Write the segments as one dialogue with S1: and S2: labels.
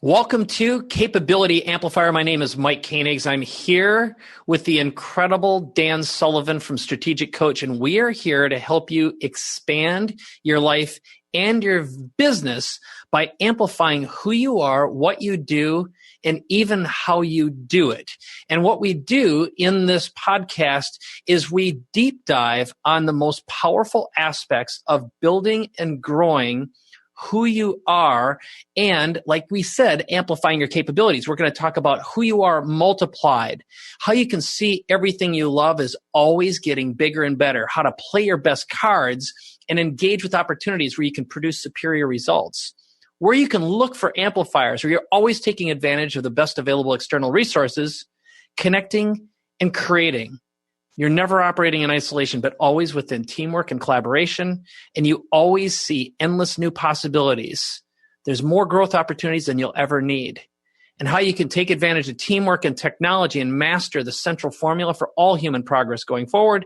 S1: Welcome to Capability Amplifier. My name is Mike Koenigs. I'm here with the incredible Dan Sullivan from Strategic Coach, and we are here to help you expand your life and your business by amplifying who you are, what you do, and even how you do it. And what we do in this podcast is we deep dive on the most powerful aspects of building and growing who you are, and like we said, amplifying your capabilities. We're going to talk about who you are multiplied, how you can see everything you love is always getting bigger and better, how to play your best cards and engage with opportunities where you can produce superior results, where you can look for amplifiers, where you're always taking advantage of the best available external resources, connecting and creating. You're never operating in isolation, but always within teamwork and collaboration, and you always see endless new possibilities. There's more growth opportunities than you'll ever need. And how you can take advantage of teamwork and technology and master the central formula for all human progress going forward,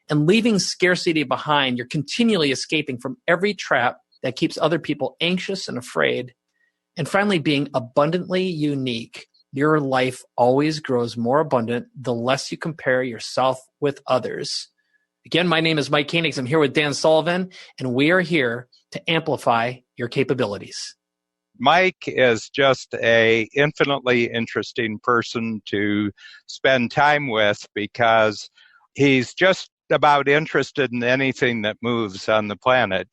S1: and leaving scarcity behind. You're continually escaping from every trap that keeps other people anxious and afraid. And finally, being abundantly unique. Your life always grows more abundant the less you compare yourself with others. Again, my name is Mike Koenigs. I'm here with Dan Sullivan, and we are here to amplify your capabilities.
S2: Mike is just a infinitely interesting person to spend time with because he's just about interested in anything that moves on the planet,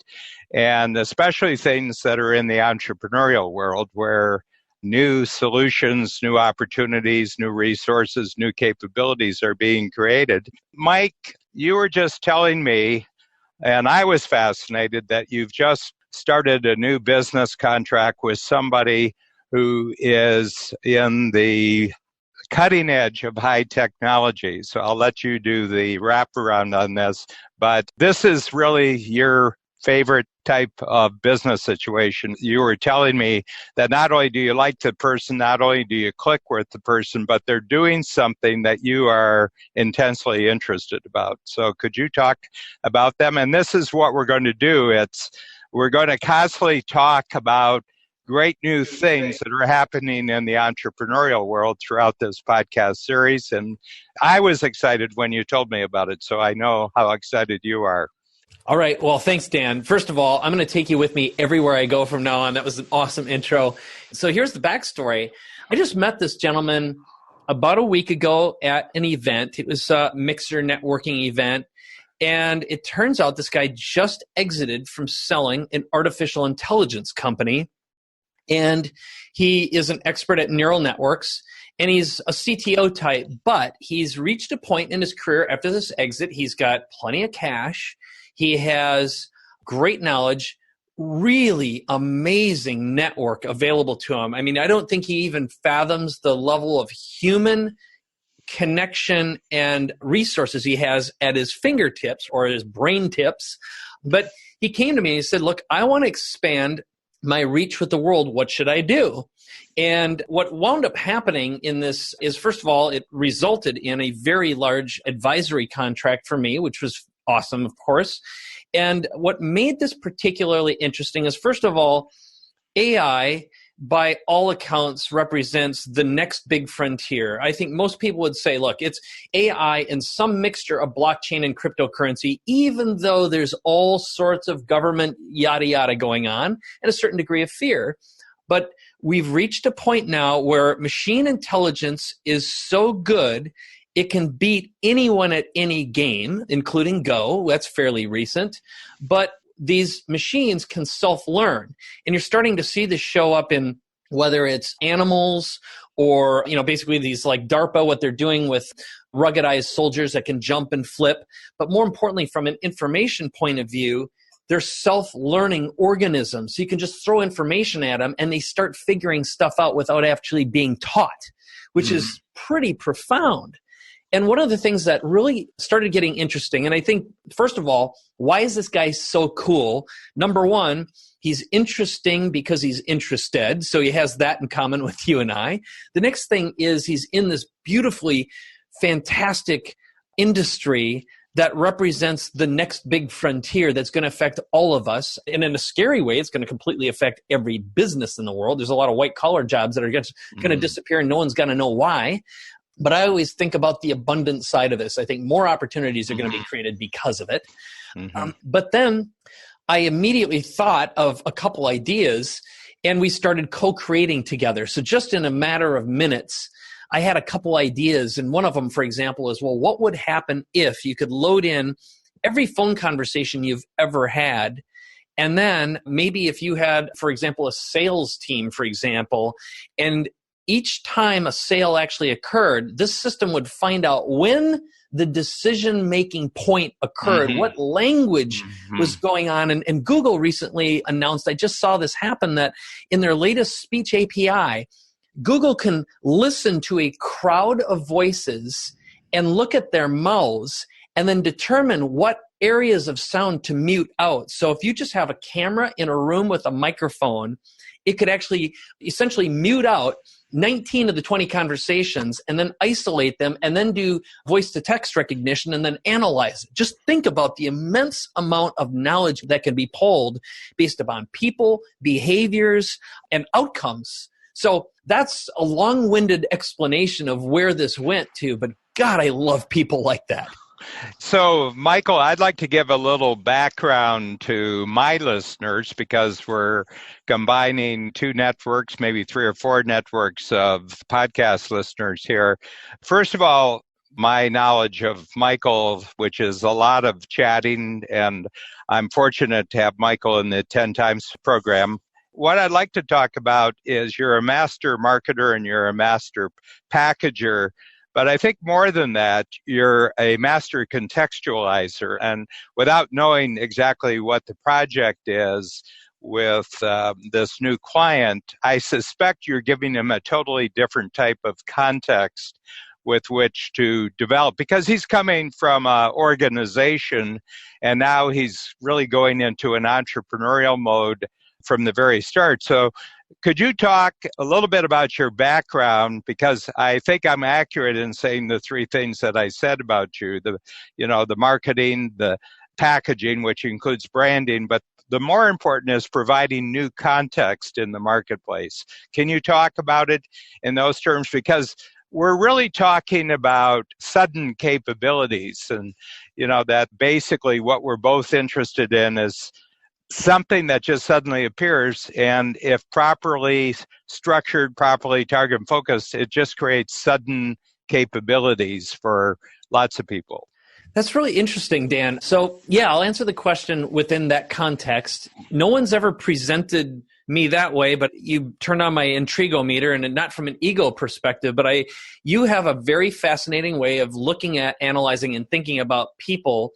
S2: and especially things that are in the entrepreneurial world where new solutions, new opportunities, new resources, new capabilities are being created. Mike, you were just telling me, and I was fascinated, that you've just started a new business contract with somebody who is in the cutting edge of high technology. So I'll let you do the wraparound on this, but this is really your favorite type of business situation. You were telling me that not only do you like the person, not only do you click with the person, but they're doing something that you are intensely interested about. So could you talk about them? And this is what we're going to do. We're going to constantly talk about great new things that are happening in the entrepreneurial world throughout this podcast series. And I was excited when you told me about it, so I know how excited you are.
S1: All right. Well, thanks, Dan. First of all, I'm going to take you with me everywhere I go from now on. That was an awesome intro. So here's the backstory. I just met this gentleman about a week ago at an event. It was a Mixer networking event. And it turns out this guy just exited from selling an artificial intelligence company. And he is an expert at neural networks. And he's a CTO type, but he's reached a point in his career after this exit. He's got plenty of cash. He has great knowledge, really amazing network available to him. I mean, I don't think he even fathoms the level of human connection and resources he has at his fingertips or his brain tips. But he came to me and he said, look, I want to expand my reach with the world. What should I do? And what wound up happening in this is, first of all, it resulted in a very large advisory contract for me, which was awesome, of course. And what made this particularly interesting is, first of all, AI, by all accounts, represents the next big frontier. I think most people would say, look, it's AI and some mixture of blockchain and cryptocurrency, even though there's all sorts of government yada yada going on and a certain degree of fear. But we've reached a point now where machine intelligence is so good it can beat anyone at any game, including Go. That's fairly recent. But these machines can self-learn. And you're starting to see this show up in whether it's animals or, basically these like DARPA, what they're doing with ruggedized soldiers that can jump and flip. But more importantly, from an information point of view, they're self-learning organisms. So you can just throw information at them and they start figuring stuff out without actually being taught, which is pretty profound. And one of the things that really started getting interesting, and I think, first of all, why is this guy so cool? Number one, he's interesting because he's interested. So he has that in common with you and I. The next thing is he's in this beautifully fantastic industry that represents the next big frontier that's going to affect all of us. And in a scary way, it's going to completely affect every business in the world. There's a lot of white collar jobs that are just going to disappear and no one's going to know why. But I always think about the abundant side of this. I think more opportunities are going to be created because of it. But then I immediately thought of a couple ideas and we started co-creating together. So just in a matter of minutes, I had a couple ideas. And one of them, for example, is, well, what would happen if you could load in every phone conversation you've ever had? And then maybe if you had, for example, a sales team, for example, and each time a sale actually occurred, this system would find out when the decision-making point occurred, what language was going on. And Google recently announced, I just saw this happen, that in their latest speech API, Google can listen to a crowd of voices and look at their mouths and then determine what areas of sound to mute out. So if you just have a camera in a room with a microphone, it could actually essentially mute out 19 of the 20 conversations and then isolate them and then do voice-to-text recognition and then analyze it. Just think about the immense amount of knowledge that can be pulled based upon people, behaviors, and outcomes. So that's a long-winded explanation of where this went to, but God, I love people like that.
S2: So, Michael, I'd like to give a little background to my listeners because we're combining two networks, maybe 3 or 4 networks of podcast listeners here. First of all, my knowledge of Michael, which is a lot of chatting, and I'm fortunate to have Michael in the 10 Times program. What I'd like to talk about is you're a master marketer and you're a master packager. But I think more than that, you're a master contextualizer. And without knowing exactly what the project is with this new client, I suspect you're giving him a totally different type of context with which to develop, because he's coming from an organization and now he's really going into an entrepreneurial mode from the very start. So could you talk a little bit about your background? Because I think I'm accurate in saying the 3 things that I said about you, the marketing, the packaging, which includes branding, but the more important is providing new context in the marketplace. Can you talk about it in those terms? Because we're really talking about sudden capabilities, and that basically what we're both interested in is something that just suddenly appears, and if properly structured, properly targeted and focused, it just creates sudden capabilities for lots of people.
S1: That's really interesting, Dan. So yeah, I'll answer the question within that context. No one's ever presented me that way, but you turned on my intrigometer, and not from an ego perspective, but you have a very fascinating way of looking at, analyzing, and thinking about people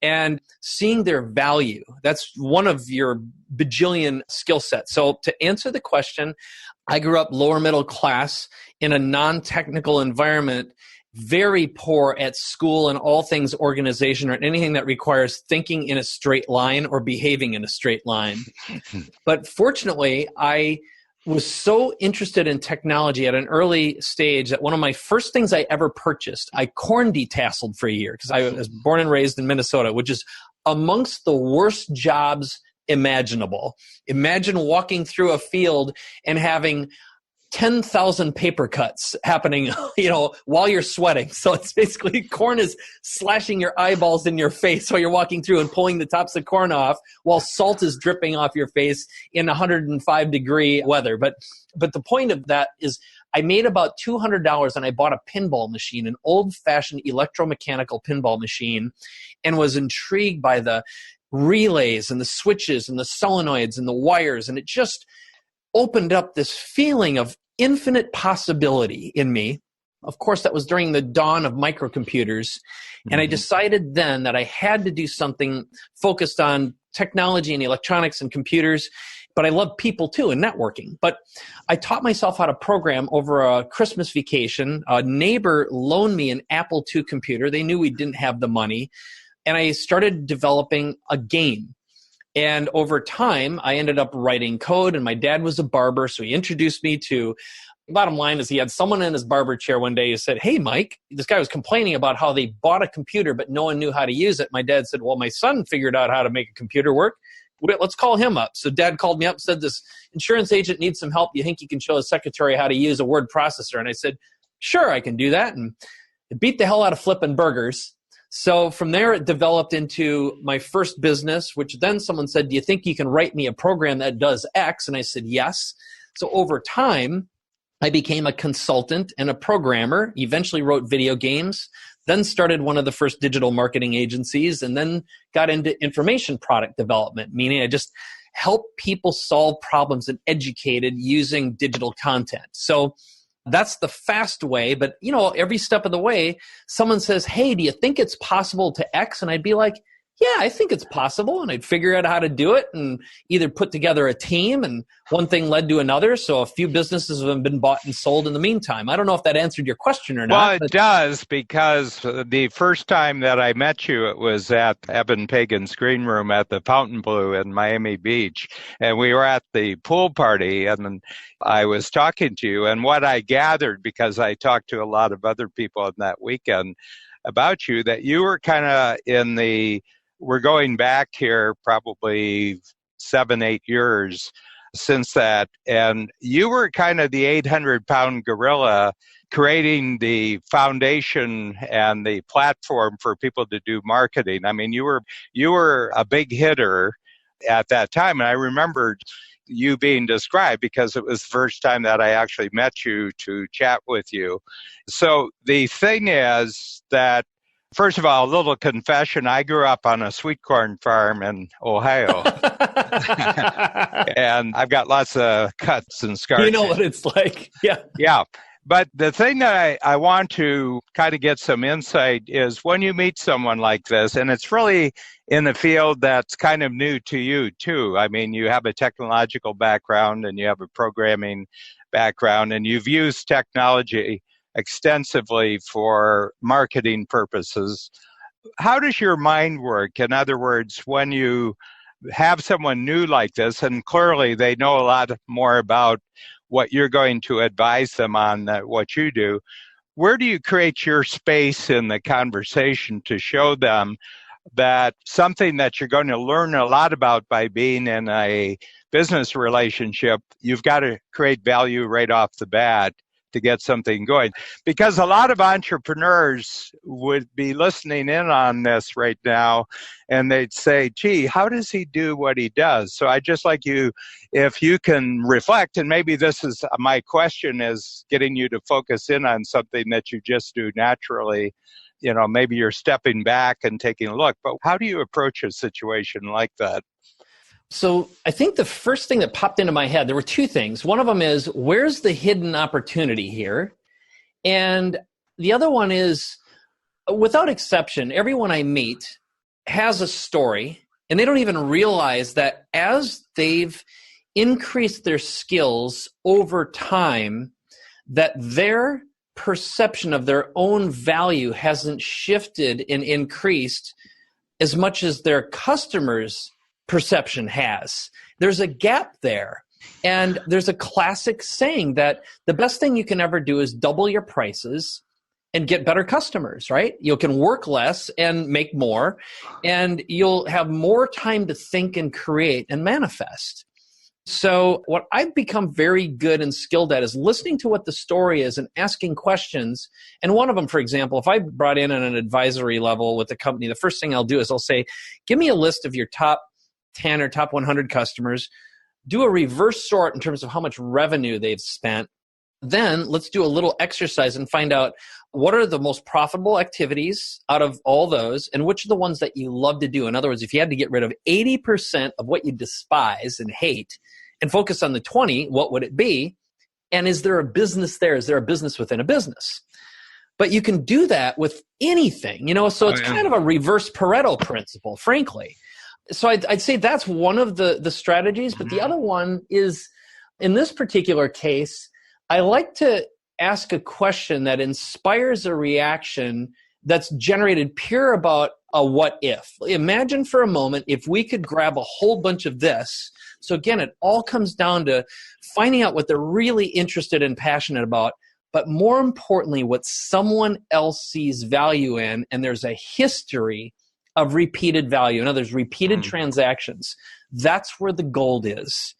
S1: and seeing their value. That's one of your bajillion skill sets. So to answer the question, I grew up lower middle class in a non-technical environment, very poor at school and all things organization or anything that requires thinking in a straight line or behaving in a straight line. But fortunately, I was so interested in technology at an early stage that one of my first things I ever purchased, I corn detasseled for a year because I was born and raised in Minnesota, which is amongst the worst jobs imaginable. Imagine walking through a field and having 10,000 paper cuts happening, while you're sweating. So it's basically corn is slashing your eyeballs in your face while you're walking through and pulling the tops of corn off while salt is dripping off your face in 105-degree weather. But the point of that is I made about $200 and I bought a pinball machine, an old-fashioned electromechanical pinball machine, and was intrigued by the relays and the switches and the solenoids and the wires, and it just opened up this feeling of infinite possibility in me. Of course, that was during the dawn of microcomputers. And I decided then that I had to do something focused on technology and electronics and computers, but I love people too and networking. But I taught myself how to program over a Christmas vacation. A neighbor loaned me an Apple II computer. They knew we didn't have the money. And I started developing a game. And over time, I ended up writing code, and my dad was a barber, so he introduced me to, bottom line is he had someone in his barber chair one day who said, "Hey, Mike," this guy was complaining about how they bought a computer, but no one knew how to use it. My dad said, "Well, my son figured out how to make a computer work. Let's call him up." So dad called me up and said, "This insurance agent needs some help. You think you can show his secretary how to use a word processor?" And I said, "Sure, I can do that." And it beat the hell out of flipping burgers. So from there, it developed into my first business, which then someone said, "Do you think you can write me a program that does X?" And I said, "Yes." So over time, I became a consultant and a programmer, eventually wrote video games, then started one of the first digital marketing agencies, and then got into information product development, meaning I just help people solve problems and educated using digital content. So that's the fast way. But, every step of the way, someone says, "Hey, do you think it's possible to X?" And I'd be like, "Yeah, I think it's possible." And I'd figure out how to do it and either put together a team, and one thing led to another. So a few businesses have been bought and sold in the meantime. I don't know if that answered your question or not.
S2: Well, it does, because the first time that I met you, it was at Evan Pagan's green room at the Fontainebleau in Miami Beach. And we were at the pool party, and I was talking to you. And what I gathered, because I talked to a lot of other people on that weekend about you, that you were kind of we're going back here probably 7-8 years since that. And you were kind of the 800-pound gorilla creating the foundation and the platform for people to do marketing. I mean, you were a big hitter at that time. And I remembered you being described because it was the first time that I actually met you to chat with you. So the thing is that, first of all, a little confession. I grew up on a sweet corn farm in Ohio. And I've got lots of cuts and scars.
S1: You know what it's like. Yeah.
S2: Yeah. But the thing that I want to kind of get some insight is when you meet someone like this, and it's really in the field that's kind of new to you too. I mean, you have a technological background and you have a programming background, and you've used technology extensively for marketing purposes. How does your mind work? In other words, when you have someone new like this, and clearly they know a lot more about what you're going to advise them on than what you do, where do you create your space in the conversation to show them that something that you're going to learn a lot about by being in a business relationship, you've got to create value right off the bat to get something going? Because a lot of entrepreneurs would be listening in on this right now, and they'd say, "Gee, how does he do what he does?" So I just like you, if you can reflect, and maybe this is my question, is getting you to focus in on something that you just do naturally. Maybe you're stepping back and taking a look, but how do you approach a situation like that?
S1: So I think the first thing that popped into my head, there were two things. One of them is, where's the hidden opportunity here? And the other one is, without exception, everyone I meet has a story, and they don't even realize that as they've increased their skills over time, that their perception of their own value hasn't shifted and increased as much as their customers' perception has. There's a gap there. And there's a classic saying that the best thing you can ever do is double your prices and get better customers, right? You can work less and make more, and you'll have more time to think and create and manifest. So what I've become very good and skilled at is listening to what the story is and asking questions. And one of them, for example, if I brought in at an advisory level with a company, the first thing I'll do is I'll say, "Give me a list of your top 10 or top 100 customers. Do a reverse sort in terms of how much revenue they've spent. Then let's do a little exercise and find out what are the most profitable activities out of all those, and which are the ones that you love to do." In other words, if you had to get rid of 80% of what you despise and hate and focus on the 20, what would it be? And is there a business there? Is there a business within a business? But you can do that with anything, so it's kind of a reverse Pareto principle, frankly. So I'd say that's one of the strategies. But the other one is, in this particular case, I like to ask a question that inspires a reaction that's generated pure about a what if. Imagine for a moment if we could grab a whole bunch of this. So again, it all comes down to finding out what they're really interested and passionate about, but more importantly, what someone else sees value in, and there's a history of repeated value. In other words, repeated transactions. That's where the gold is.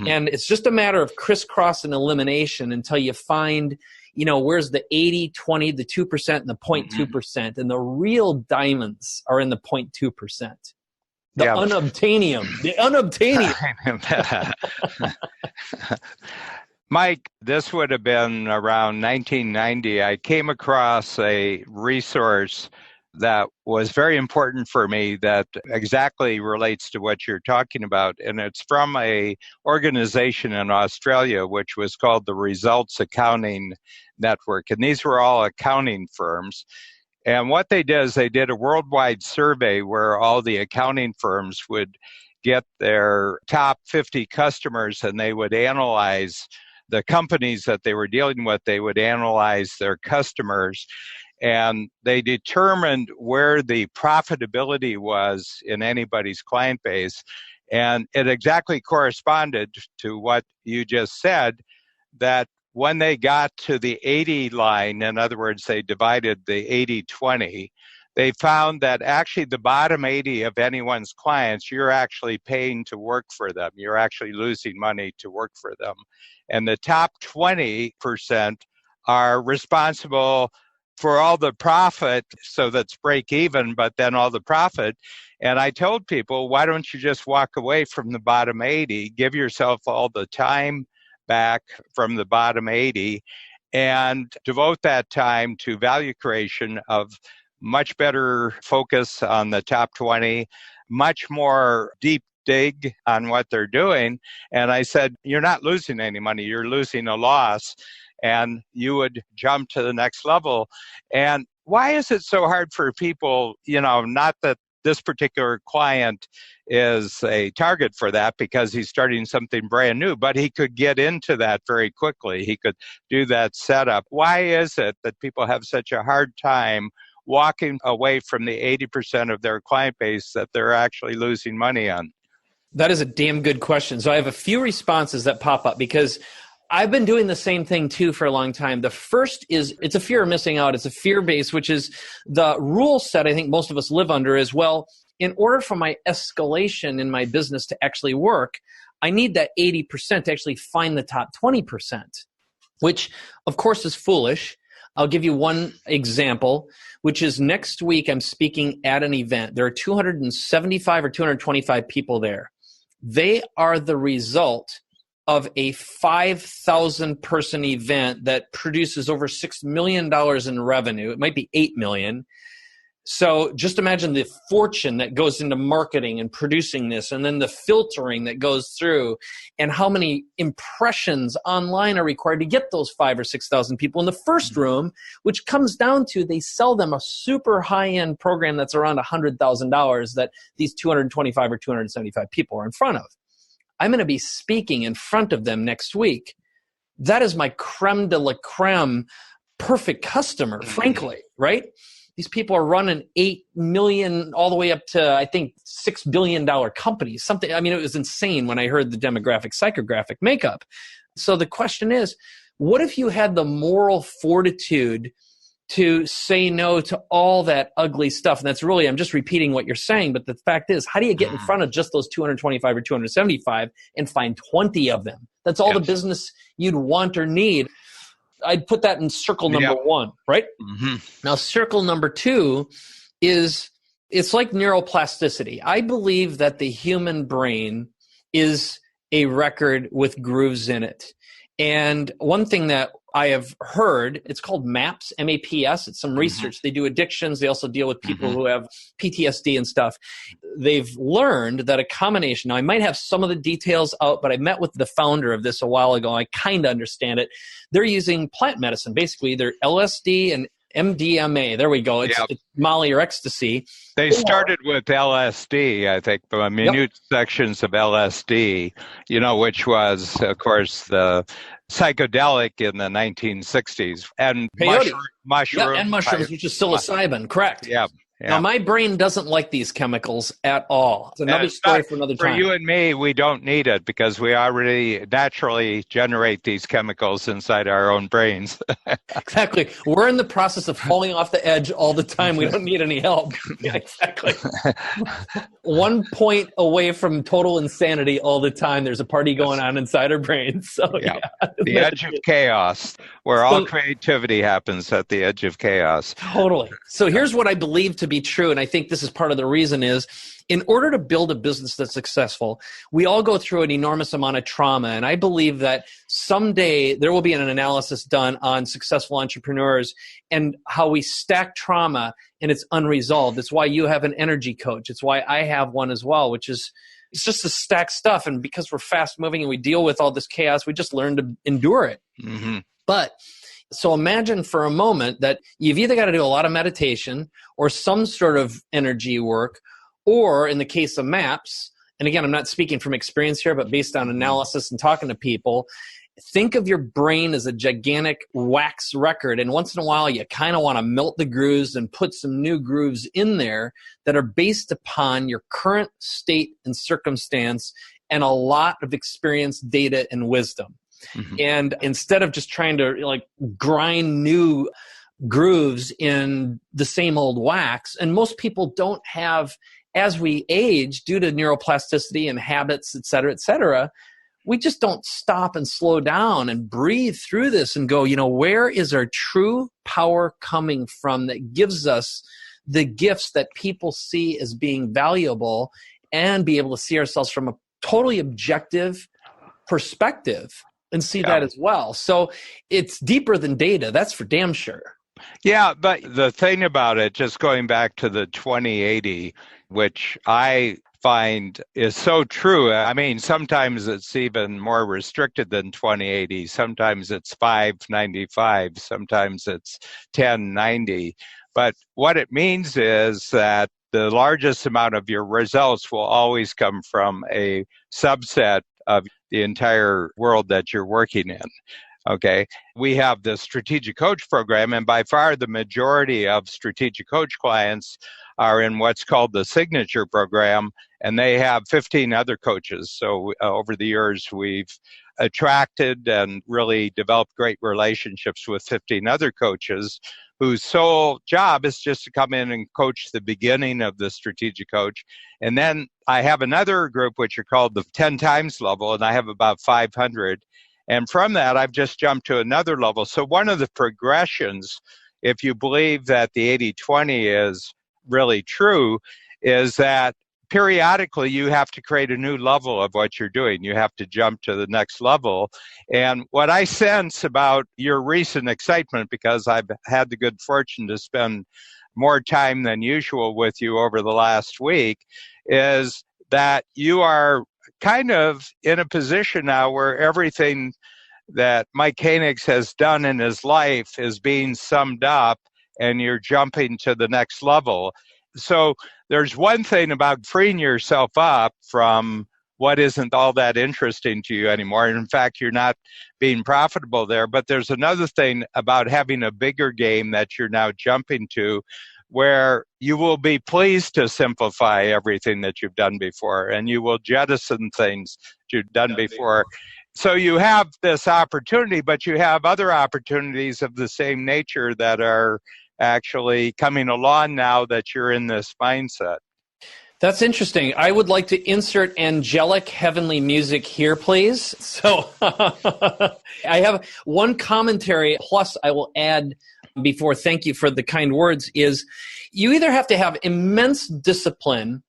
S1: And it's just a matter of crisscross and elimination until you find, where's the 80, 20, the 2%, and the 0.2%. And the real diamonds are in the 0.2%. The unobtainium. The unobtainium.
S2: Mike, this would have been around 1990. I came across a resource that was very important for me that exactly relates to what you're talking about. And it's from a organization in Australia, which was called the Results Accounting Network. And these were all accounting firms. And what they did is they did a worldwide survey where all the accounting firms would get their top 50 customers and they would analyze the companies that they were dealing with. They would analyze their customers. And they determined where the profitability was in anybody's client base. And it exactly corresponded to what you just said, that when they got to the 80 line, in other words, they divided the 80-20, they found that actually the bottom 80 of anyone's clients, you're actually paying to work for them. You're actually losing money to work for them. And the top 20% are responsible for all the profit, so that's break even, but then all the profit. And I told people, why don't you just walk away from the bottom 80, give yourself all the time back from the bottom 80, and devote that time to value creation of much better focus on the top 20, much more deep dig on what they're doing. And I said, you're not losing any money, you're losing a loss. And you would jump to the next level. And why is it so hard for people, not that this particular client is a target for that because he's starting something brand new, but he could get into that very quickly. He could do that setup. Why is it that people have such a hard time walking away from the 80% of their client base that they're actually losing money on?
S1: That is a damn good question. So I have a few responses that pop up because I've been doing the same thing too for a long time. The first is it's a fear of missing out. It's a fear base, which is the rule set I think most of us live under is, well, in order for my escalation in my business to actually work, I need that 80% to actually find the top 20%, which of course is foolish. I'll give you one example, which is next week I'm speaking at an event. There are 275 or 225 people there. They are the result of a 5,000 person event that produces over $6 million in revenue. It might be $8 million. So just imagine the fortune that goes into marketing and producing this, and then the filtering that goes through, and how many impressions online are required to get those 5,000 or 6,000 people in the first room, which comes down to they sell them a super high-end program that's around $100,000 that these 225 or 275 people are in front of. I'm going to be speaking in front of them next week. That is my creme de la creme, perfect customer, frankly, right? These people are running 8 million all the way up to, I think, $6 billion companies. Something, I mean, it was insane when I heard the demographic, psychographic makeup. So the question is, what if you had the moral fortitude to say no to all that ugly stuff? And that's really, I'm just repeating what you're saying, but the fact is, how do you get in front of just those 225 or 275 and find 20 of them? That's all the business you'd want or need. I'd put that in circle number one, right? Now, circle number two is, it's like neuroplasticity. I believe that the human brain is a record with grooves in it. And one thing that I have heard, it's called MAPS, M-A-P-S. It's some research. They do addictions. They also deal with people who have PTSD and stuff. They've learned that a combination, now I might have some of the details out, but I met with the founder of this a while ago. I kind of understand it. They're using plant medicine. Basically, they're LSD and MDMA. There we go. It's Molly or ecstasy.
S2: They started with LSD, I think, the minute sections of LSD, which was, of course, the psychedelic in the 1960s. And mushrooms.
S1: Yeah, and mushrooms, which is psilocybin, correct.
S2: Yeah.
S1: Now, my brain doesn't like these chemicals at all. It's another story for another time.
S2: For you and me, we don't need it because we already naturally generate these chemicals inside our own brains.
S1: Exactly. We're in the process of falling off the edge all the time. We don't need any help. Yeah, exactly. 1 point away from total insanity all the time. There's a party going on inside our brains. So, yeah.
S2: The edge of chaos, where all creativity happens at the edge of chaos.
S1: Totally. So here's what I believe to be true, and I think this is part of the reason is, in order to build a business that's successful, we all go through an enormous amount of trauma, and I believe that someday there will be an analysis done on successful entrepreneurs and how we stack trauma and it's unresolved. It's why you have an energy coach. It's why I have one as well, which is it's just to stack stuff, and because we're fast moving and we deal with all this chaos, we just learn to endure it.
S2: Mm-hmm.
S1: But so imagine for a moment that you've either got to do a lot of meditation or some sort of energy work, or in the case of MAPS, and again, I'm not speaking from experience here, but based on analysis and talking to people, think of your brain as a gigantic wax record. And once in a while, you kind of want to melt the grooves and put some new grooves in there that are based upon your current state and circumstance and a lot of experience, data, and wisdom. Mm-hmm. And instead of just trying to like grind new grooves in the same old wax, and most people don't have, as we age, due to neuroplasticity and habits, et cetera, we just don't stop and slow down and breathe through this and go, where is our true power coming from that gives us the gifts that people see as being valuable and be able to see ourselves from a totally objective perspective and see that as well. So it's deeper than data. That's for damn sure.
S2: Yeah, but the thing about it, just going back to the 2080, which I find is so true. I mean, sometimes it's even more restricted than 2080. Sometimes it's 595. Sometimes it's 1090. But what it means is that the largest amount of your results will always come from a subset of the entire world that you're working in. Okay, we have the Strategic Coach program, and by far the majority of Strategic Coach clients are in what's called the Signature program, and they have 15 other coaches. So over the years, we've attracted and really developed great relationships with 15 other coaches whose sole job is just to come in and coach the beginning of the Strategic Coach. And then I have another group, which are called the 10 times level, and I have about 500. And from that, I've just jumped to another level. So one of the progressions, if you believe that the 80-20 is really true, is that periodically you have to create a new level of what you're doing. You have to jump to the next level. And what I sense about your recent excitement, because I've had the good fortune to spend more time than usual with you over the last week, is that you are kind of in a position now where everything that Mike Koenigs has done in his life is being summed up, and you're jumping to the next level. So there's one thing about freeing yourself up from what isn't all that interesting to you anymore. And in fact, you're not being profitable there. But there's another thing about having a bigger game that you're now jumping to, where you will be pleased to simplify everything that you've done before, and you will jettison things you've done before. So you have this opportunity, but you have other opportunities of the same nature that are actually coming along now that you're in this mindset.
S1: That's interesting. I would like to insert angelic heavenly music here, please. So I have one commentary, plus I will add before, thank you for the kind words, is you either have to have immense discipline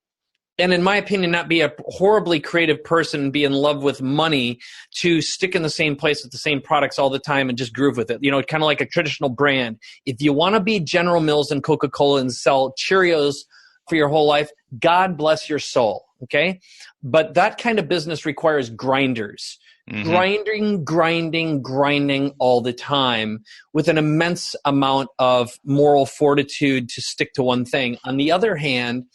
S1: and, in my opinion, not be a horribly creative person and be in love with money to stick in the same place with the same products all the time and just groove with it. Kind of like a traditional brand. If you want to be General Mills and Coca-Cola and sell Cheerios for your whole life, God bless your soul, okay? But that kind of business requires grinders. Mm-hmm. Grinding all the time with an immense amount of moral fortitude to stick to one thing. On the other hand,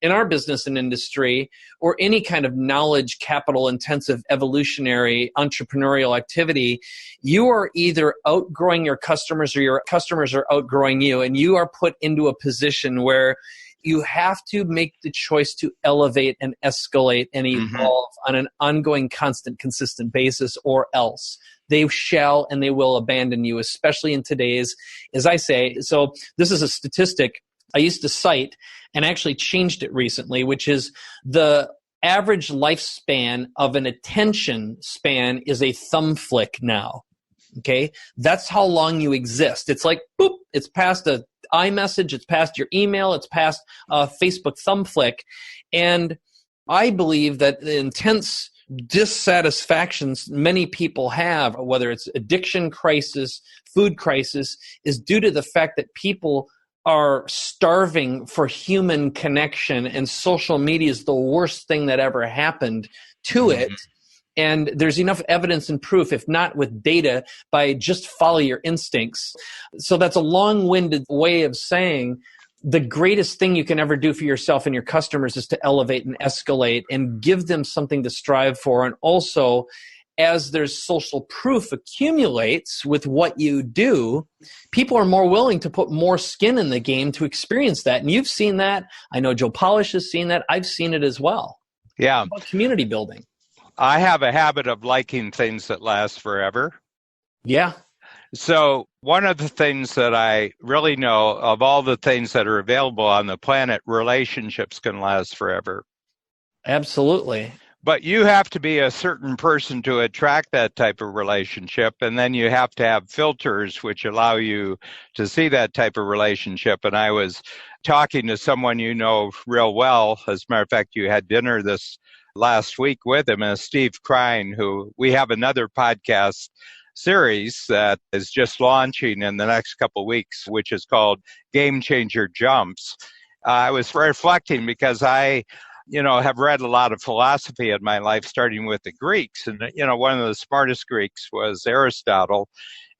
S1: in our business and industry, or any kind of knowledge, capital intensive, evolutionary, entrepreneurial activity, you are either outgrowing your customers or your customers are outgrowing you, and you are put into a position where You have to make the choice to elevate and escalate and evolve on an ongoing, constant, consistent basis, or else they shall and they will abandon you, especially in today's, as I say. So this is a statistic I used to cite and actually changed it recently, which is the average lifespan of an attention span is a thumb flick now. Okay? That's how long you exist. It's like, boop, it's past a iMessage, it's past your email, it's past a Facebook thumb flick. And I believe that the intense dissatisfactions many people have, whether it's addiction crisis, food crisis, is due to the fact that people are starving for human connection, and social media is the worst thing that ever happened to it. And there's enough evidence and proof, if not with data, by just follow your instincts. So that's a long-winded way of saying the greatest thing you can ever do for yourself and your customers is to elevate and escalate and give them something to strive for. And also, as there's social proof accumulates with what you do, people are more willing to put more skin in the game to experience that. And you've seen that. I know Joe Polish has seen that. I've seen it as well.
S2: Yeah.
S1: It's about community building.
S2: I have a habit of liking things that last forever.
S1: Yeah.
S2: So one of the things that I really know, of all the things that are available on the planet, relationships can last forever.
S1: Absolutely.
S2: But you have to be a certain person to attract that type of relationship. And then you have to have filters which allow you to see that type of relationship. And I was talking to someone you know real well. As a matter of fact, you had dinner this last week with him, and Steve Krein, who we have another podcast series that is just launching in the next couple of weeks, which is called Game Changer Jumps. I was reflecting because I have read a lot of philosophy in my life, starting with the Greeks. And, one of the smartest Greeks was Aristotle.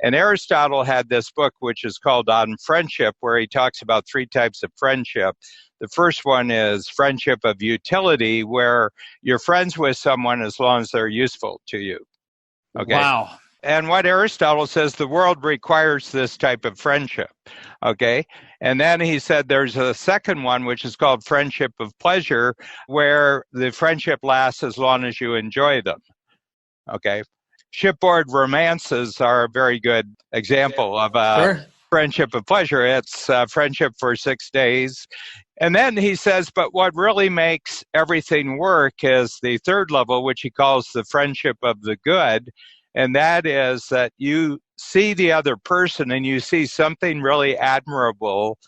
S2: And Aristotle had this book, which is called On Friendship, where he talks about 3 types of friendship. The first one is friendship of utility, where you're friends with someone as long as they're useful to you. Okay.
S1: Wow.
S2: And what Aristotle says, the world requires this type of friendship. Okay. And then he said there's a second one, which is called friendship of pleasure, where the friendship lasts as long as you enjoy them. Okay. Shipboard romances are a very good example of a friendship of pleasure. It's friendship for 6 days. And then he says, but what really makes everything work is the third level, which he calls the friendship of the good. And that is that you see the other person and you see something really admirable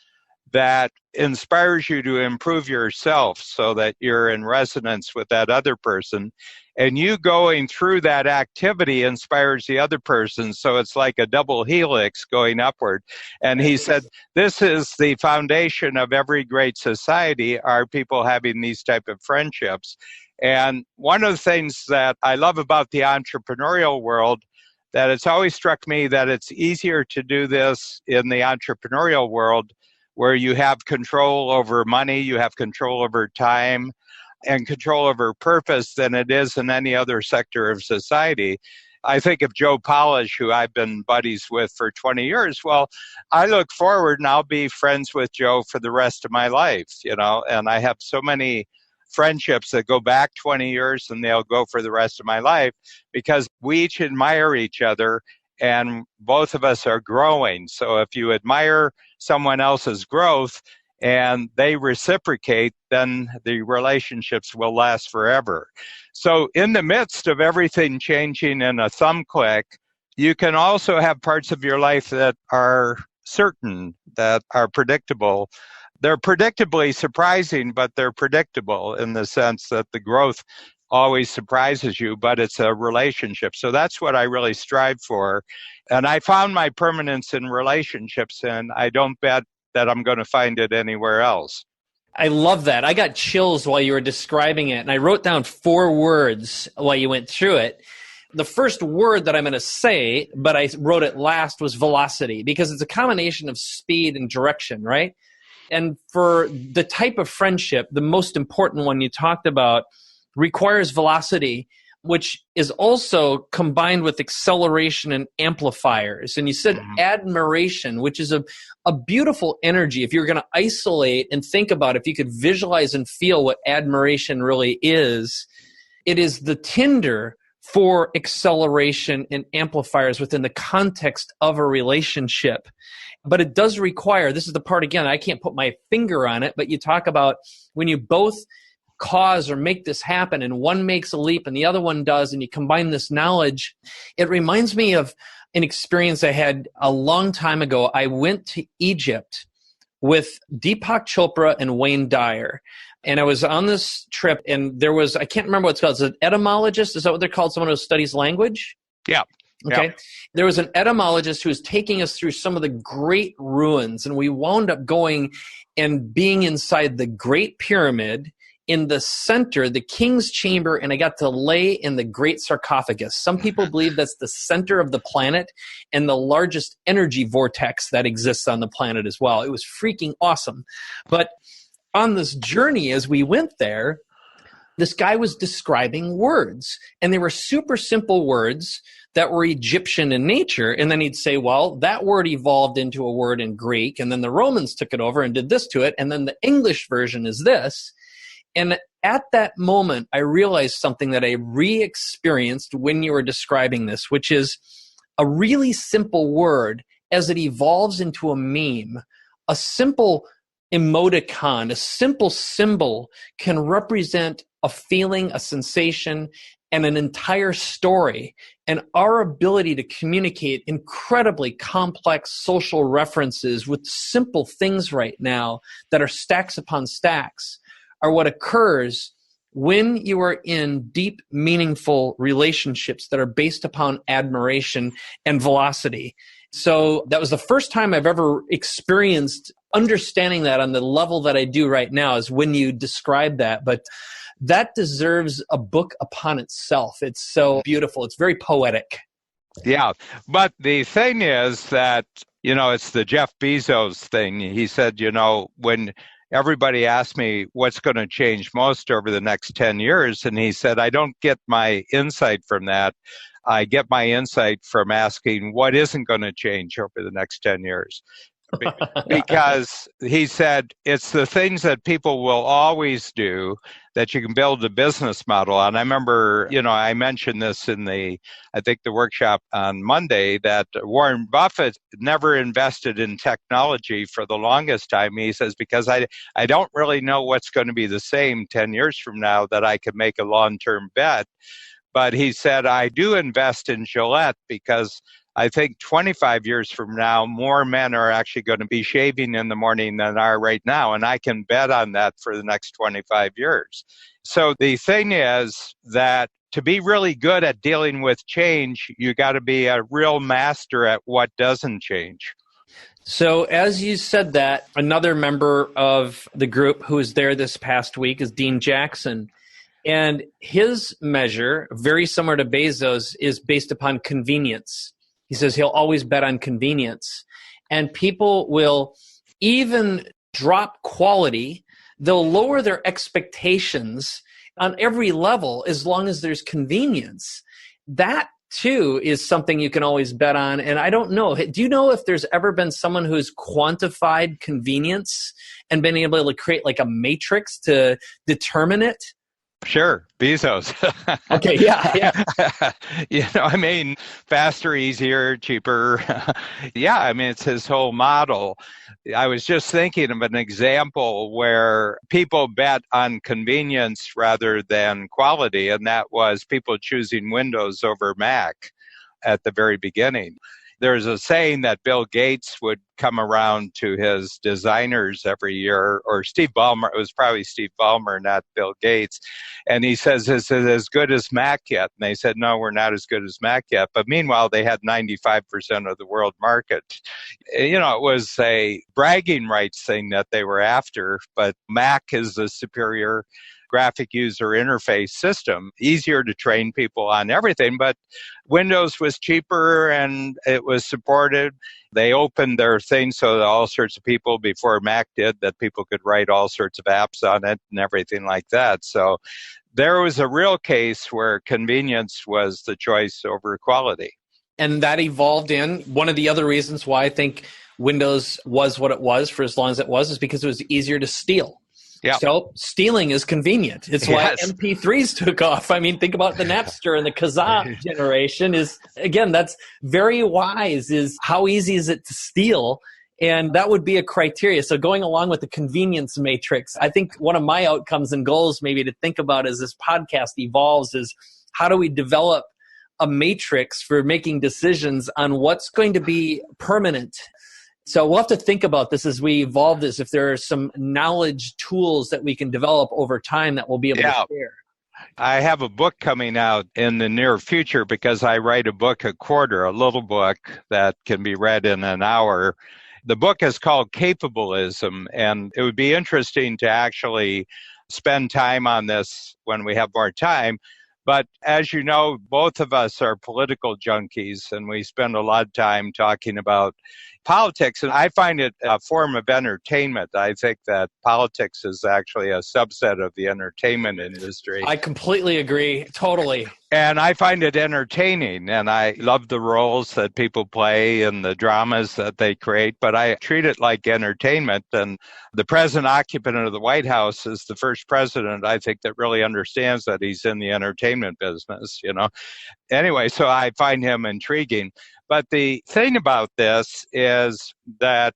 S2: that inspires you to improve yourself so that you're in resonance with that other person. And you going through that activity inspires the other person. So it's like a double helix going upward. And he said, this is the foundation of every great society, are people having these type of friendships. And one of the things that I love about the entrepreneurial world, that it's always struck me that it's easier to do this in the entrepreneurial world, where you have control over money, you have control over time, and control over purpose than it is in any other sector of society. I think of Joe Polish, who I've been buddies with for 20 years. Well, I look forward and I'll be friends with Joe for the rest of my life, and I have so many friendships that go back 20 years and they'll go for the rest of my life because we each admire each other and both of us are growing. So if you admire someone else's growth and they reciprocate, then the relationships will last forever. So in the midst of everything changing in a thumb click, you can also have parts of your life that are certain, that are predictable. They're predictably surprising, but they're predictable in the sense that the growth always surprises you, but it's a relationship. So that's what I really strive for. And I found my permanence in relationships, and I don't bet that I'm going to find it anywhere else.
S1: I love that. I got chills while you were describing it, and I wrote down 4 words while you went through it. The first word that I'm going to say, but I wrote it last, was velocity, because it's a combination of speed and direction, right? And for the type of friendship, the most important one you talked about requires velocity. which is also combined with acceleration and amplifiers. And you said admiration, which is a beautiful energy. If you're going to isolate and think about, if you could visualize and feel what admiration really is, it is the tinder for acceleration and amplifiers within the context of a relationship. But it does require, this is the part, again, I can't put my finger on it, but you talk about when you both cause or make this happen and one makes a leap and the other one does, and you combine this knowledge. It reminds me of an experience I had a long time ago. I went to Egypt with Deepak Chopra and Wayne Dyer. And I was on this trip, and there was, I can't remember what it's called. It's an etymologist. Is that what they're called? Someone who studies language?
S2: Yeah.
S1: Okay.
S2: Yeah.
S1: There was an etymologist who was taking us through some of the great ruins, and we wound up going and being inside the Great Pyramid, in the center, the king's chamber, and I got to lay in the great sarcophagus. Some people believe that's the center of the planet and the largest energy vortex that exists on the planet as well. It was freaking awesome. But on this journey, as we went there, this guy was describing words, and they were super simple words that were Egyptian in nature. And then he'd say, well, that word evolved into a word in Greek, and then the Romans took it over and did this to it, and then the English version is this. And at that moment, I realized something that I re-experienced when you were describing this, which is a really simple word as it evolves into a meme, a simple emoticon, a simple symbol can represent a feeling, a sensation, and an entire story. And our ability to communicate incredibly complex social references with simple things right now that are stacks upon stacks are what occurs when you are in deep, meaningful relationships that are based upon admiration and velocity. So that was the first time I've ever experienced understanding that on the level that I do right now, is when you describe that. But that deserves a book upon itself. It's so beautiful. It's very poetic.
S2: Yeah. But the thing is that, it's the Jeff Bezos thing. He said, when everybody asked me what's going to change most over the next 10 years. And he said, I don't get my insight from that. I get my insight from asking what isn't going to change over the next 10 years. Because he said, it's the things that people will always do that you can build a business model on. I remember, I mentioned this in the workshop on Monday, that Warren Buffett never invested in technology for the longest time. He says, because I don't really know what's going to be the same 10 years from now that I could make a long-term bet. But he said, I do invest in Gillette because I think 25 years from now, more men are actually going to be shaving in the morning than are right now. And I can bet on that for the next 25 years. So the thing is that to be really good at dealing with change, you got to be a real master at what doesn't change.
S1: So as you said that, another member of the group who was there this past week is Dean Jackson. And his measure, very similar to Bezos, is based upon convenience. He says he'll always bet on convenience. And people will even drop quality. They'll lower their expectations on every level as long as there's convenience. That, too, is something you can always bet on. And I don't know. Do you know if there's ever been someone who's quantified convenience and been able to create like a matrix to determine it?
S2: Sure, Bezos.
S1: Okay, yeah.
S2: Faster, easier, cheaper. It's his whole model. I was just thinking of an example where people bet on convenience rather than quality, and that was people choosing Windows over Mac at the very beginning. There's a saying that Bill Gates would come around to his designers every year, or Steve Ballmer. It was probably Steve Ballmer, not Bill Gates. And he says, is it as good as Mac yet? And they said, no, we're not as good as Mac yet. But meanwhile, they had 95% of the world market. It was a bragging rights thing that they were after, but Mac is a superior graphic user interface system, easier to train people on everything. But Windows was cheaper and it was supported. They opened their thing so that all sorts of people, before Mac did, that people could write all sorts of apps on it and everything like that. So there was a real case where convenience was the choice over quality.
S1: And that evolved in one of the other reasons why I think Windows was what it was for as long as it was is because it was easier to steal.
S2: Yep.
S1: So stealing is convenient. It's why
S2: Yes.
S1: MP3s took off. I mean, think about the Napster and the Kazaa generation is, again, that's very wise, is how easy is it to steal? And that would be a criteria. So going along with the convenience matrix, I think one of my outcomes and goals maybe to think about as this podcast evolves is how do we develop a matrix for making decisions on what's going to be permanent. So we'll have to think about this as we evolve this, if there are some knowledge tools that we can develop over time that we'll be able to share.
S2: I have a book coming out in the near future because I write a book a quarter, a little book that can be read in an hour. The book is called Capableism, and it would be interesting to actually spend time on this when we have more time. But as you know, both of us are political junkies, and we spend a lot of time talking about politics. And I find it a form of entertainment. I think that politics is actually a subset of the entertainment industry.
S1: I completely agree. Totally.
S2: And I find it entertaining, and I love the roles that people play and the dramas that they create, but I treat it like entertainment. And the present occupant of the White House is the first president, I think, that really understands that he's in the entertainment business, you know. Anyway, so I find him intriguing. But the thing about this is that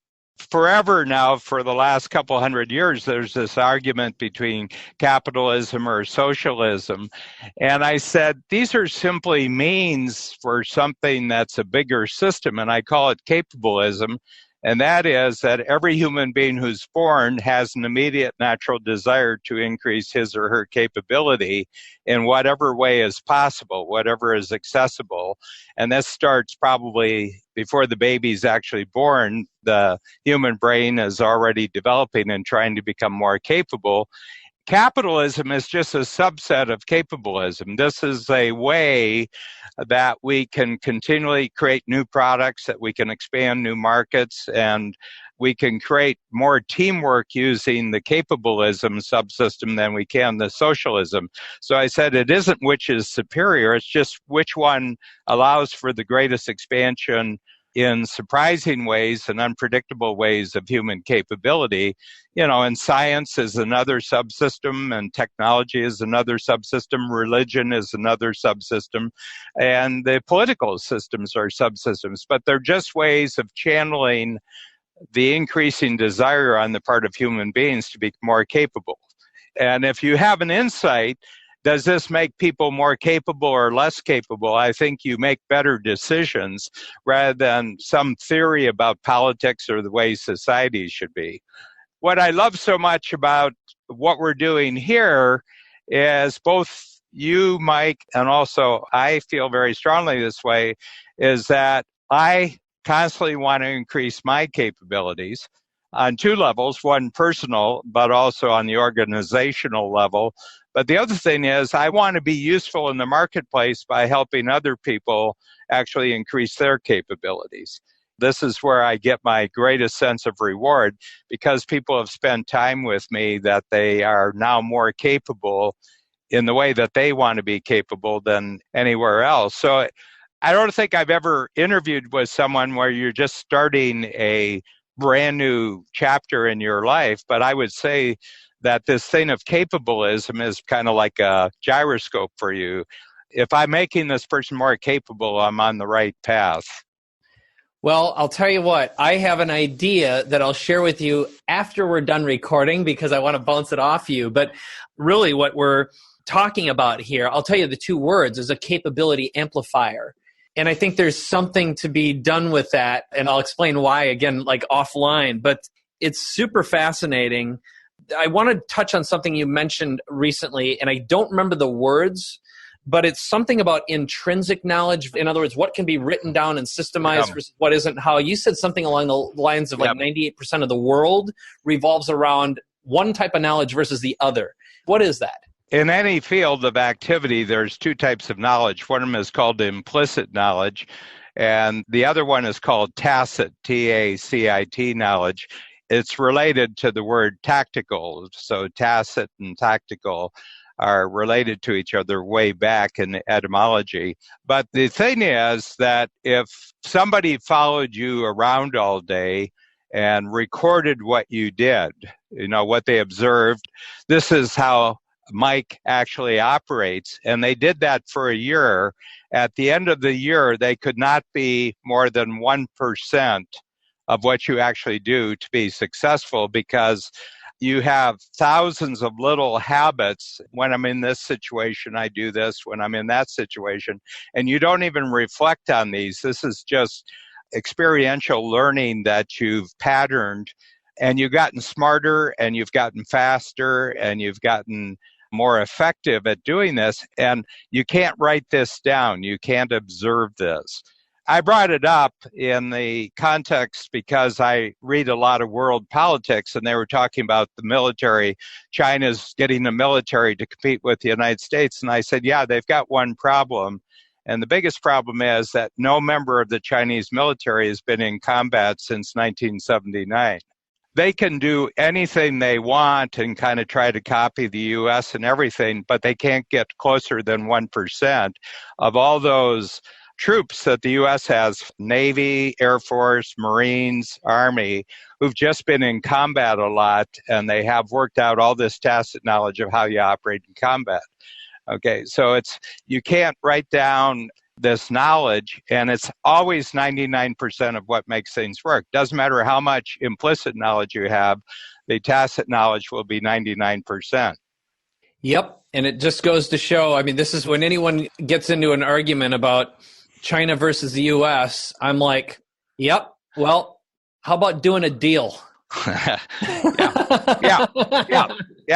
S2: forever now, for the last couple hundred years, there's this argument between capitalism or socialism. And I said, these are simply means for something that's a bigger system, and I call it capableism. And that is that every human being who's born has an immediate natural desire to increase his or her capability in whatever way is possible, whatever is accessible. And this starts probably before the baby's actually born. The human brain is already developing and trying to become more capable. Capitalism is just a subset of capableism. This is a way that we can continually create new products, that we can expand new markets, and we can create more teamwork using the capableism subsystem than we can the socialism. So I said it isn't which is superior, it's just which one allows for the greatest expansion in surprising ways and unpredictable ways of human capability. You know, and science is another subsystem, and technology is another subsystem, religion is another subsystem, and the political systems are subsystems, but they're just ways of channeling the increasing desire on the part of human beings to be more capable. And if you have an insight, does this make people more capable or less capable? I think you make better decisions rather than some theory about politics or the way society should be. What I love so much about what we're doing here is both you, Mike, and also I feel very strongly this way, is that I constantly want to increase my capabilities on two levels, one personal, but also on the organizational level. But the other thing is I want to be useful in the marketplace by helping other people actually increase their capabilities. This is where I get my greatest sense of reward, because people have spent time with me that they are now more capable in the way that they want to be capable than anywhere else. So I don't think I've ever interviewed with someone where you're just starting a brand new chapter in your life, but I would say that this thing of capableism is kind of like a gyroscope for you. If I'm making this person more capable, I'm on the right path.
S1: Well, I'll tell you what, I have an idea that I'll share with you after we're done recording because I want to bounce it off you. But really what we're talking about here, I'll tell you the two words, is a capability amplifier. And I think there's something to be done with that. And I'll explain why, again, like offline. But it's super fascinating. I want to touch on something you mentioned recently, and I don't remember the words, but it's something about intrinsic knowledge. In other words, what can be written down and systemized versus what isn't. How you said something along the lines of like 98% of the world revolves around one type of knowledge versus the other. What is that?
S2: In any field of activity, there's two types of knowledge. One of them is called implicit knowledge, and the other one is called tacit, T-A-C-I-T knowledge. It's related to the word tactical, so tacit and tactical are related to each other way back in etymology. But the thing is that if somebody followed you around all day and recorded what you did, what they observed, this is how Mike actually operates. And they did that for a year. At the end of the year, they could not be more than 1% of what you actually do to be successful, because you have thousands of little habits. When I'm in this situation, I do this. When I'm in that situation, and you don't even reflect on these. This is just experiential learning that you've patterned, and you've gotten smarter, and you've gotten faster, and you've gotten more effective at doing this. And you can't write this down. You can't observe this. I brought it up in the context because I read a lot of world politics, and they were talking about the military. China's getting the military to compete with the United States. And I said, yeah, they've got one problem. And the biggest problem is that no member of the Chinese military has been in combat since 1979. They can do anything they want and kind of try to copy the U.S. and everything, but they can't get closer than 1% of all those troops that the U.S. has, Navy, Air Force, Marines, Army, who've just been in combat a lot, and they have worked out all this tacit knowledge of how you operate in combat. Okay, so you can't write down this knowledge, and it's always 99% of what makes things work. Doesn't matter how much implicit knowledge you have, the tacit knowledge will be 99%.
S1: Yep, and it just goes to show, this is when anyone gets into an argument about China versus the U.S., I'm like, yep, well, how about doing a deal?
S2: Yeah.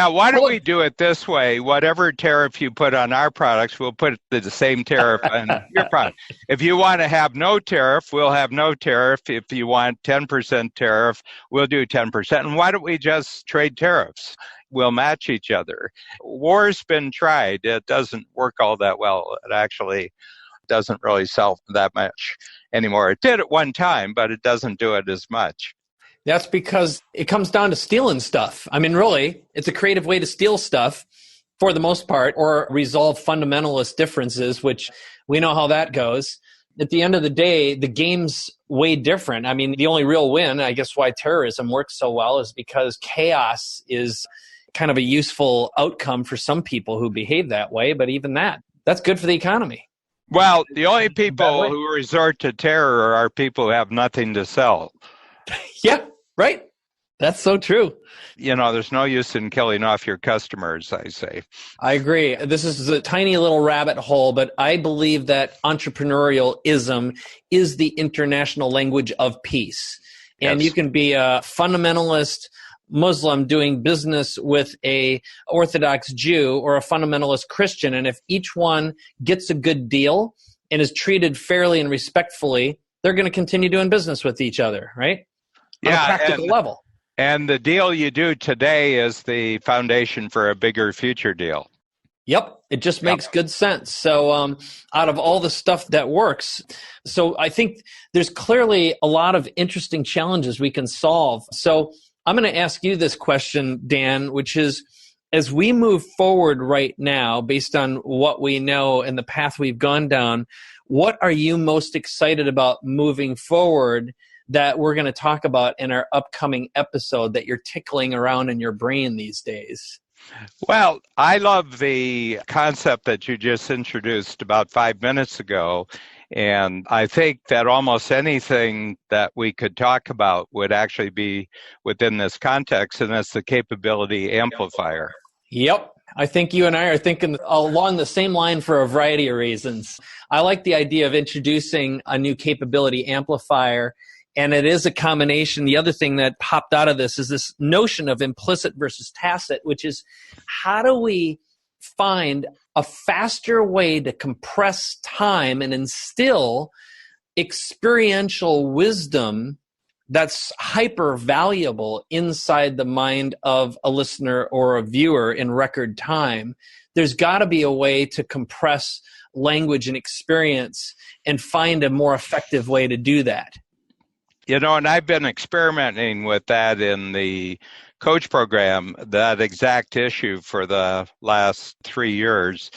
S2: Why don't we do it this way? Whatever tariff you put on our products, we'll put the same tariff on your product. If you want to have no tariff, we'll have no tariff. If you want 10% tariff, we'll do 10%. And why don't we just trade tariffs? We'll match each other. War's been tried. It doesn't work all that well. It actually doesn't really sell that much anymore. It did at one time, but it doesn't do it as much.
S1: That's because it comes down to stealing stuff. Really, it's a creative way to steal stuff for the most part, or resolve fundamentalist differences, which we know how that goes. At the end of the day, the game's way different. The only real win, I guess why terrorism works so well, is because chaos is kind of a useful outcome for some people who behave that way. But even that's good for the economy.
S2: Well, the only people who resort to terror are people who have nothing to sell.
S1: Yeah, right. That's so true.
S2: There's no use in killing off your customers, I say.
S1: I agree. This is a tiny little rabbit hole, but I believe that entrepreneurialism is the international language of peace. And you can be a fundamentalist Muslim doing business with a Orthodox Jew or a fundamentalist Christian. And if each one gets a good deal and is treated fairly and respectfully, they're going to continue doing business with each other, right? On a practical level.
S2: And the deal you do today is the foundation for a bigger future deal.
S1: Yep. It just makes good sense. So out of all the stuff that works, so I think there's clearly a lot of interesting challenges we can solve. So I'm going to ask you this question, Dan, which is, as we move forward right now, based on what we know and the path we've gone down, what are you most excited about moving forward that we're going to talk about in our upcoming episode that you're tickling around in your brain these days?
S2: Well, I love the concept that you just introduced about 5 minutes ago. And I think that almost anything that we could talk about would actually be within this context, and that's the capability amplifier.
S1: Yep. I think you and I are thinking along the same line for a variety of reasons. I like the idea of introducing a new capability amplifier, and it is a combination. The other thing that popped out of this is this notion of implicit versus tacit, which is, how do we find a faster way to compress time and instill experiential wisdom that's hyper valuable inside the mind of a listener or a viewer in record time? There's got to be a way to compress language and experience and find a more effective way to do that.
S2: And I've been experimenting with that in the coach program that exact issue for the last 3 years.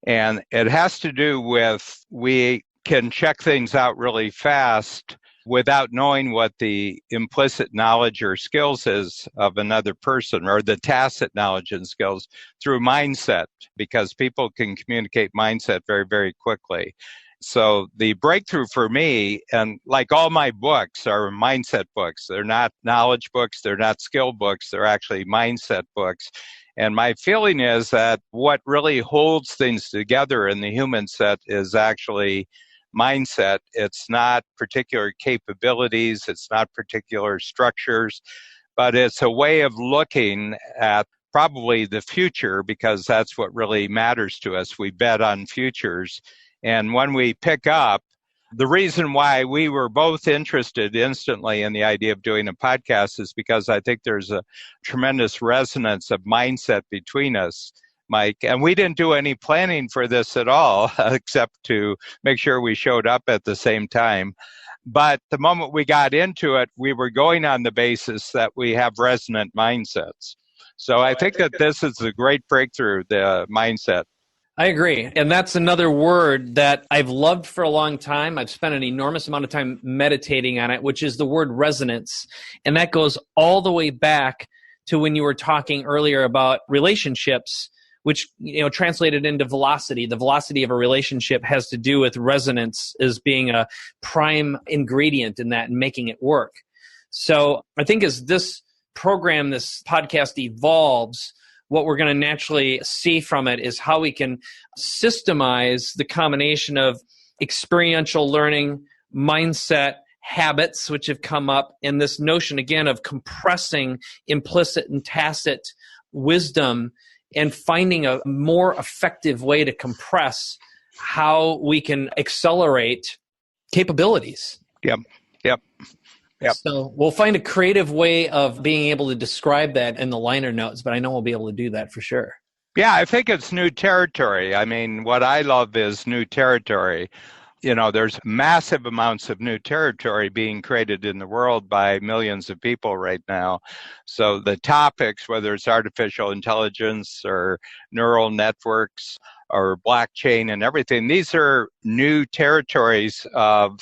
S2: And it has to do with we can check things out really fast without knowing what the implicit knowledge or skills is of another person, or the tacit knowledge and skills through mindset, because people can communicate mindset very, very quickly. So the breakthrough for me, and like all my books are mindset books. They're not knowledge books. They're not skill books. They're actually mindset books. And my feeling is that what really holds things together in the human set is actually mindset. It's not particular capabilities. It's not particular structures, but it's a way of looking at probably the future, because that's what really matters to us. We bet on futures. And when we pick up, the reason why we were both interested instantly in the idea of doing a podcast is because I think there's a tremendous resonance of mindset between us, Mike. And we didn't do any planning for this at all, except to make sure we showed up at the same time. But the moment we got into it, we were going on the basis that we have resonant mindsets. So I think that this is a great breakthrough, the mindset.
S1: I agree. And that's another word that I've loved for a long time. I've spent an enormous amount of time meditating on it, which is the word resonance. And that goes all the way back to when you were talking earlier about relationships, which, translated into velocity. The velocity of a relationship has to do with resonance as being a prime ingredient in that and making it work. So I think as this program, this podcast evolves, what we're going to naturally see from it is how we can systemize the combination of experiential learning, mindset, habits, which have come up, and this notion, again, of compressing implicit and tacit wisdom and finding a more effective way to compress how we can accelerate capabilities.
S2: Yep.
S1: So we'll find a creative way of being able to describe that in the liner notes, but I know we'll be able to do that for sure.
S2: Yeah, I think it's new territory. I mean, what I love is new territory. There's massive amounts of new territory being created in the world by millions of people right now. So the topics, whether it's artificial intelligence or neural networks or blockchain and everything, these are new territories of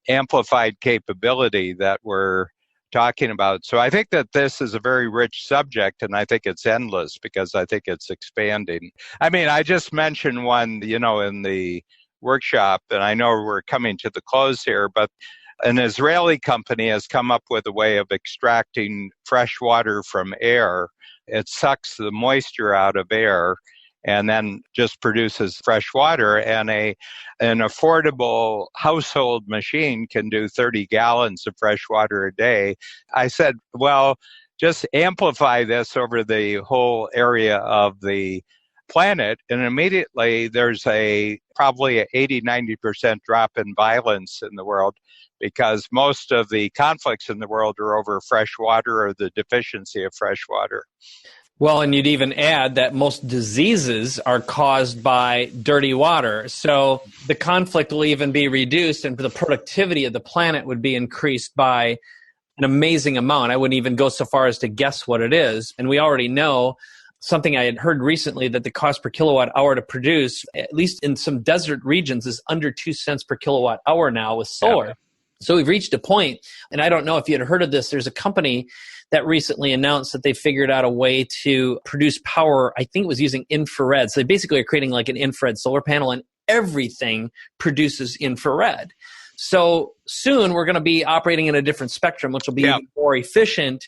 S2: amplified capability that we're talking about. So I think that this is a very rich subject, and I think it's endless because I think it's expanding. I mean, I just mentioned one, in the workshop, and I know we're coming to the close here, but an Israeli company has come up with a way of extracting fresh water from air. It sucks the moisture out of air and then just produces fresh water. And an affordable household machine can do 30 gallons of fresh water a day. I said, well, just amplify this over the whole area of the planet, and immediately there's probably a 80-90% drop in violence in the world, because most of the conflicts in the world are over fresh water or the deficiency of fresh water.
S1: Well, and you'd even add that most diseases are caused by dirty water. So the conflict will even be reduced, and the productivity of the planet would be increased by an amazing amount. I wouldn't even go so far as to guess what it is. And we already know something I had heard recently, that the cost per kilowatt hour to produce, at least in some desert regions, is under 2 cents per kilowatt hour now with solar. Yeah. So we've reached a point, and I don't know if you had heard of this, there's a company that recently announced that they figured out a way to produce power. I think it was using infrared. So they basically are creating like an infrared solar panel, and everything produces infrared. So soon we're going to be operating in a different spectrum, which will be more efficient.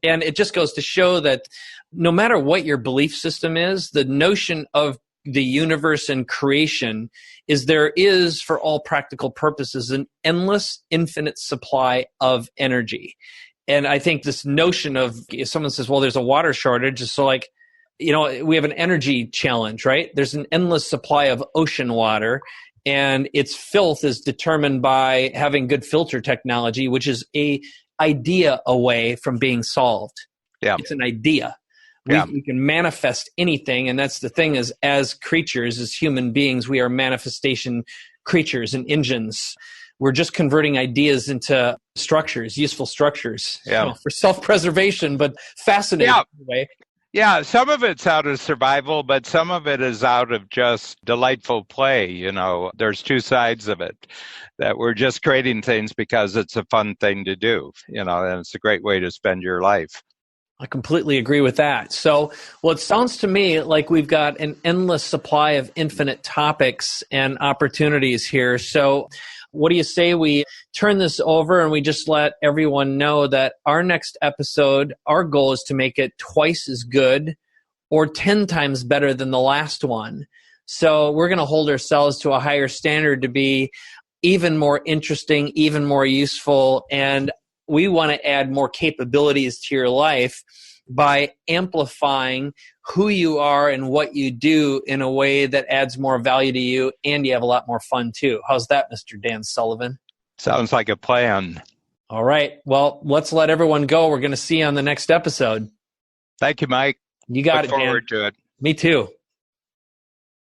S1: And it just goes to show that no matter what your belief system is, the notion of the universe and creation is there is, for all practical purposes, an endless, infinite supply of energy. And I think this notion of, if someone says, well, there's a water shortage, it's so like, we have an energy challenge, right? There's an endless supply of ocean water, and its filth is determined by having good filter technology, which is a idea away from being solved. Yeah. It's an idea. We can manifest anything, and that's the thing, is as creatures, as human beings, we are manifestation creatures and engines. we're just converting ideas into structures, useful structures, for self-preservation, but fascinating anyway.
S2: Yeah, some of it's out of survival, but some of it is out of just delightful play. There's two sides of it, that we're just creating things because it's a fun thing to do, and it's a great way to spend your life.
S1: I completely agree with that. So, it sounds to me like we've got an endless supply of infinite topics and opportunities here. So, what do you say we turn this over and we just let everyone know that our next episode, our goal is to make it twice as good or 10 times better than the last one. So we're going to hold ourselves to a higher standard to be even more interesting, even more useful, and we want to add more capabilities to your life by amplifying who you are and what you do in a way that adds more value to you, and you have a lot more fun too. How's that, Mr. Dan Sullivan?
S2: Sounds like a plan.
S1: All right. Well, let's let everyone go. We're going to see you on the next episode.
S2: Thank you, Mike.
S1: You got it,
S2: Look
S1: Dan.
S2: forward to it.
S1: Me too.